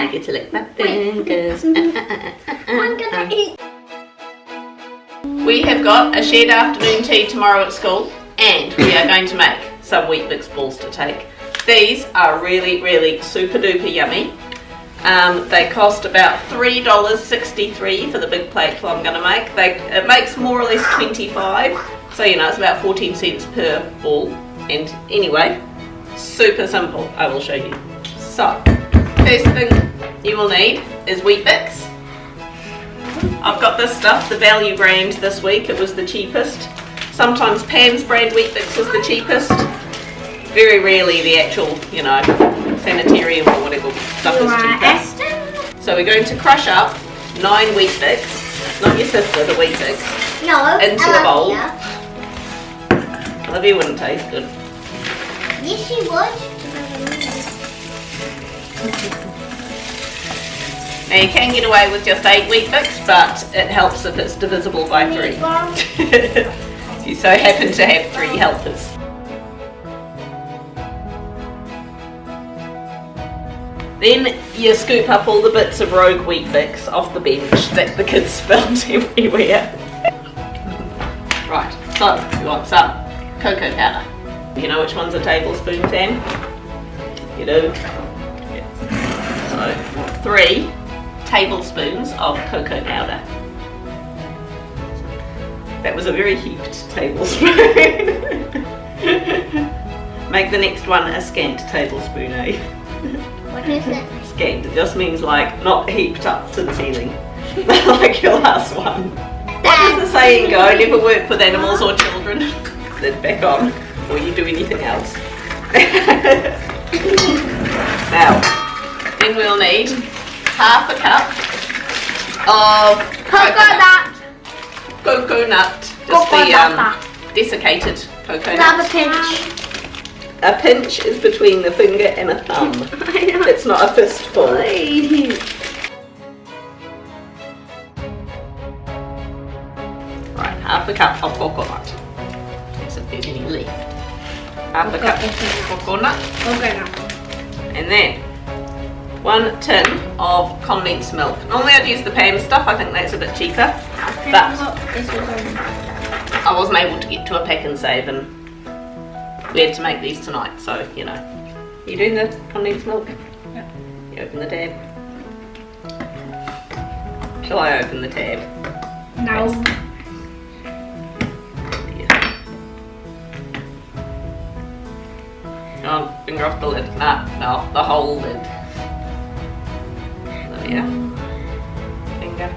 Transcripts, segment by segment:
I get to lick my fingers. I'm gonna eat. We have got a shared afternoon tea tomorrow at school, and we are going to make some Weetbix balls to take. These are really super duper yummy. They cost about $3.63 for the big plateful I'm going to make. It makes more or less 25, so you know it's about 14 cents per ball. And anyway, super simple. I will show you. So, first thing you will need is Weetbix. I've got this stuff, the value brand this week. It was the cheapest. Sometimes Pam's brand Weetbix is the cheapest. Very rarely the actual, you know, sanitarium or whatever stuff is cheaper. So we're going to crush up 9 Weetbix, not your sister, the Weetbix, into a bowl. Olivia wouldn't taste good. Yes, she would. Now you can get away with just 8 Weetbix, but it helps if it's divisible by 3. You so happen to have 3 helpers. Then you scoop up all the bits of rogue Weetbix off the bench that the kids spilled everywhere. Right, so you want some cocoa powder. You know which one's a tablespoon, Sam? You do? Yes. So 3 tablespoons of cocoa powder. That was a very heaped tablespoon. Make the next one a scant tablespoon, eh? What is it? Scant, it just means like not heaped up to the ceiling. Like your last one. What does the saying go? Never work with animals or children. Then back on before you do anything else. Now, then we'll need half a cup of coconut. Just the desiccated coconut. Grab a pinch. A pinch is between the finger and a thumb. It's not a fistful. Right, half a cup of coconut. Let's see if there's any left. Half a cup of coconut. And then 1 tin of condensed milk. Normally I'd use the Pam stuff, I think that's a bit cheaper. But I wasn't able to get to a pack and save, and we had to make these tonight, so you know. You doing the condensed milk? Yeah. You open the tab. Shall I open the tab? No. Oh, finger off the lid. Nah, no, the whole lid. There we are. Finger.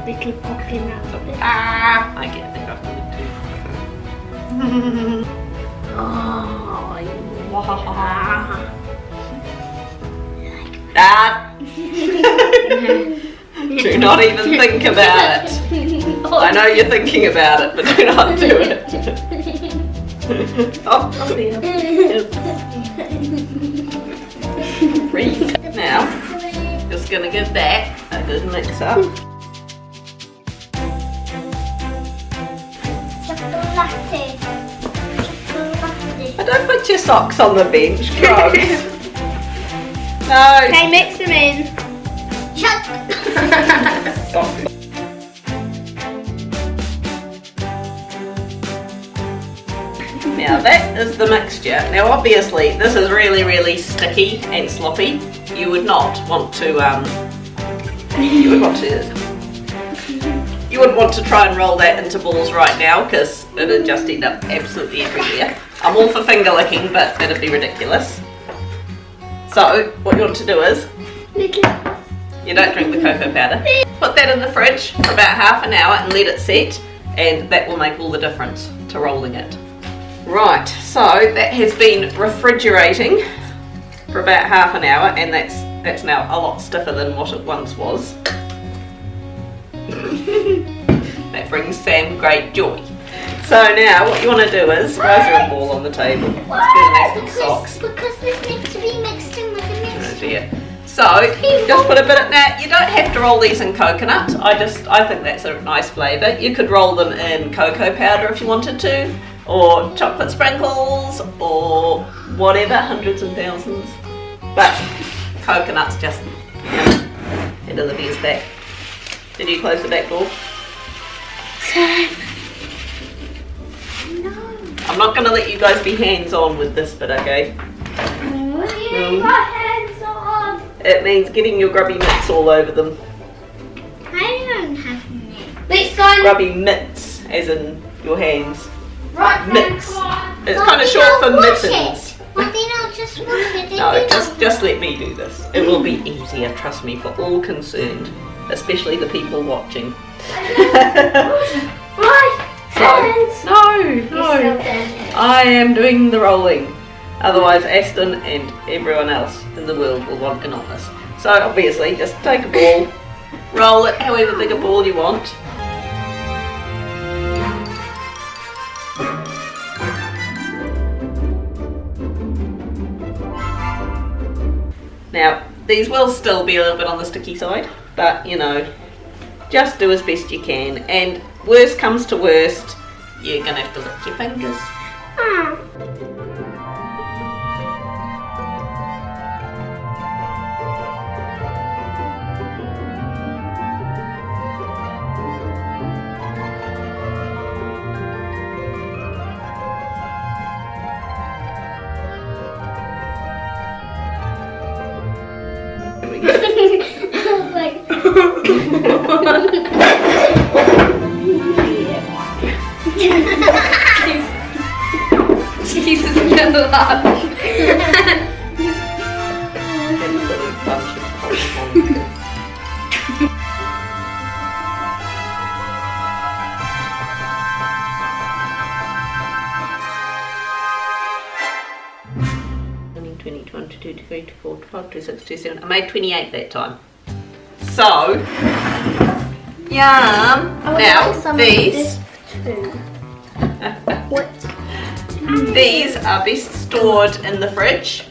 Little coconut. Ah! I get a finger off the lid too. Ah! Do not even think about it. I know you're thinking about it, but do not do it. Oh, Read. Now, just gonna give that a good mix up. Don't put your socks on the bench, gross. No. Okay, mix them in. Shut. Now that is the mixture. Now obviously this is really sticky and sloppy. You would not want to you wouldn't want to try and roll that into balls right now, because it would just end up absolutely everywhere. I'm all for finger licking, but that'd be ridiculous. So what you want to do is, you don't drink the cocoa powder. Put that in the fridge for about half an hour and let it set, and that will make all the difference to rolling it. Right, so that has been refrigerating for about half an hour, and that's now a lot stiffer than what it once was. That brings Sam great joy. So now what you want to do is rise your ball on the table. Let's get a nice little socks. Because this needs to be mixed in with the mix. Oh dear. So just put a bit of that. You don't have to roll these in coconut. I think that's a nice flavour. You could roll them in cocoa powder if you wanted to, or chocolate sprinkles, or whatever, hundreds and thousands. But coconut's just head Olivia's back. Did you close the back door? No. I'm not going to let you guys be hands-on with this bit, okay? What do you mean my hands on? It means getting your grubby mitts all over them. I don't have any. Let's go. Grubby mitts, as in your hands. Right, Mitts. Grandpa. It's Why kind of do short you for not wash mittens. it? Why do you not just wash it? No, just let me do this. It will be easier, trust me, for all concerned, especially the people watching. Right. Hands. No. I am doing the rolling. Otherwise, Aston and everyone else in the world will want in on this. So obviously, just take a ball, roll it however big a ball you want. Now, these will still be a little bit on the sticky side, but you know, just do as best you can. And worst comes to worst, you're gonna have to lick your fingers. There we go. Jesus, no laugh. Absolute bunch of popcorn. I made 28 that time. So, yum. Now, these these are best stored in the fridge.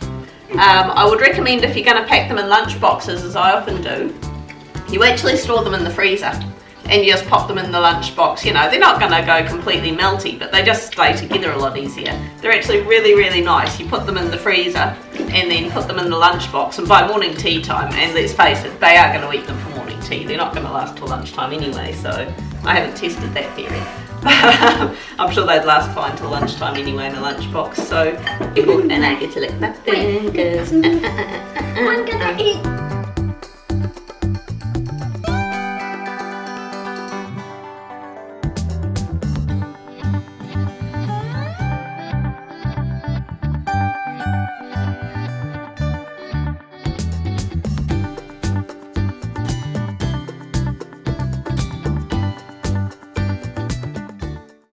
I would recommend, if you're going to pack them in lunch boxes, as I often do, you actually store them in the freezer and you just pop them in the lunch box. You know, they're not going to go completely melty, but they just stay together a lot easier. They're actually really, really nice. You put them in the freezer and then put them in the lunch box, and by morning tea time, and let's face it, they are going to eat them for morning tea. They're not going to last till lunchtime anyway, so I haven't tested that theory. I'm sure they'd last fine till lunchtime anyway in a lunchbox. So, and I get to lick my fingers.